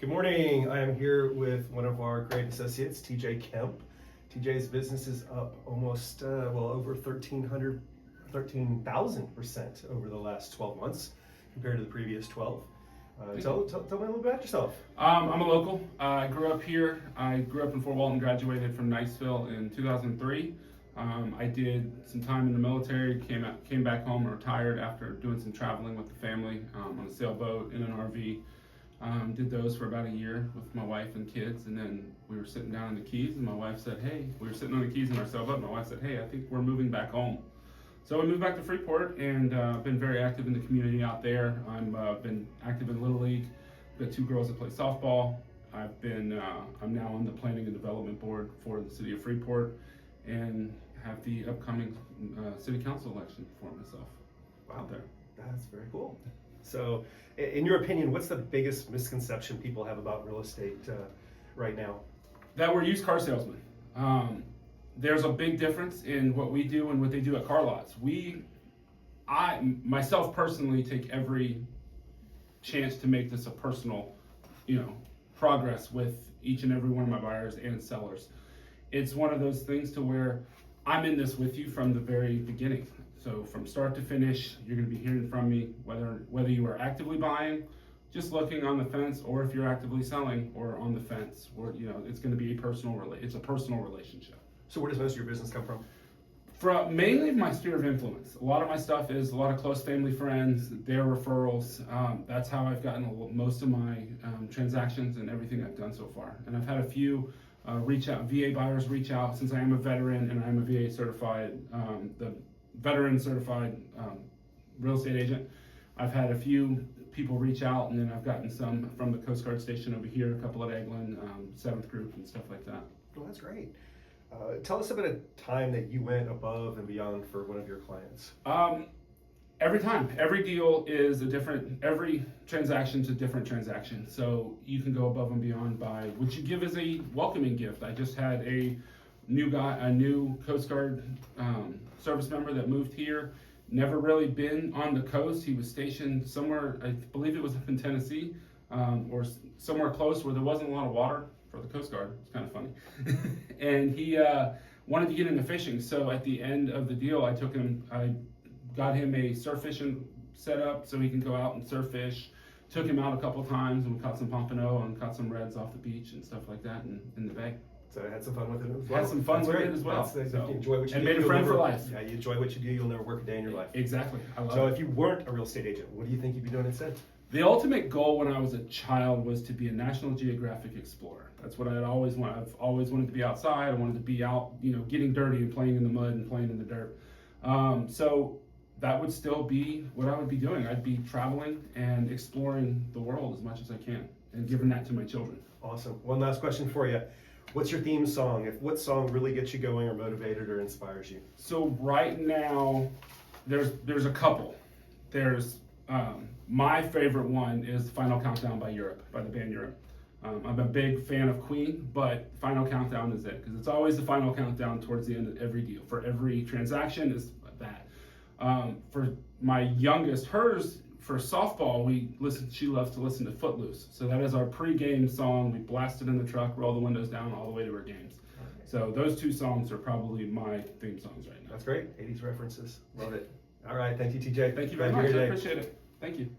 Good morning. I am here with one of our great associates, TJ Kemp. TJ's business is up almost, over 13,000% over the last 12 months compared to the previous 12. Tell me a little bit about yourself. I'm a local. I grew up here. I grew up in Fort Walton, graduated from Niceville in 2003. I did some time in the military, came back home and retired after doing some traveling with the family on a sailboat in an RV. Did those for about a year with my wife and kids, and then we were sitting down in the Keys, and my wife said, hey, we were sitting on the Keys in our sailboat, and my wife said, hey, I think we're moving back home. So we moved back to Freeport, and been very active in the community out there. I've been active in Little League. I've got two girls that play softball. I'm now on the planning and development board for the city of Freeport, and have the upcoming city council election for myself. Wow, out there. That's very cool. So, in your opinion, what's the biggest misconception people have about real estate right now? That we're used car salesmen. There's a big difference in what we do and what they do at car lots. I myself personally take every chance to make this a personal, progress with each and every one of my buyers and sellers. It's one of those things to where I'm in this with you from the very beginning. So from start to finish, you're going to be hearing from me whether you are actively buying, just looking on the fence, or if you're actively selling or on the fence, or it's going to be a personal relationship. So where does most of your business come from? From mainly my sphere of influence. A lot of my stuff is a lot of close family friends, their referrals. That's how I've gotten most of my transactions and everything I've done so far. And I've had a few VA buyers reach out, since I am a veteran and I'm a VA certified, the veteran certified real estate agent. I've had a few people reach out, and then I've gotten some from the Coast Guard station over here, a couple at Eglin, 7th Group and stuff like that. Well, that's great. Tell us about a time that you went above and beyond for one of your clients. Every time, every deal is every transaction's a different transaction. So you can go above and beyond by what you give as a welcoming gift. I just had a new Coast Guard service member that moved here, never really been on the coast. He was stationed somewhere, I believe it was up in Tennessee, or somewhere close where there wasn't a lot of water for the Coast Guard. It's kind of funny. And he wanted to get into fishing. So at the end of the deal, I got him a surf fishing set up so he can go out and surf fish. Took him out a couple times, and we caught some pompano and caught some reds off the beach and stuff like that in the bay. So I had some fun with it as well. Had some fun with it as well. You enjoy what you do. And made a friend for life. Yeah, you enjoy what you do, you'll never work a day in your life. Exactly. I love So it. if you weren't a real estate agent, what do you think you'd be doing instead? The ultimate goal when I was a child was to be a National Geographic explorer. That's what I'd always wanted. I've always wanted to be outside. I wanted to be out, getting dirty and playing in the mud and playing in the dirt. So that would still be what I would be doing. I'd be traveling and exploring the world as much as I can and giving that to my children. Awesome. One last question for you. What's your theme song? What song really gets you going or motivated or inspires you? So right now, there's a couple. There's my favorite one is Final Countdown by the band Europe. I'm a big fan of Queen, but Final Countdown is it, because it's always the final countdown towards the end of every deal. For every transaction is that. For my youngest, hers, for softball, she loves to listen to Footloose. So that is our pre-game song. We blast it in the truck, roll the windows down all the way to our games. Okay. So those two songs are probably my theme songs right now. That's great. 80s references. Love it. All right. Thank you, TJ. Thank you very much. I appreciate it. Thank you.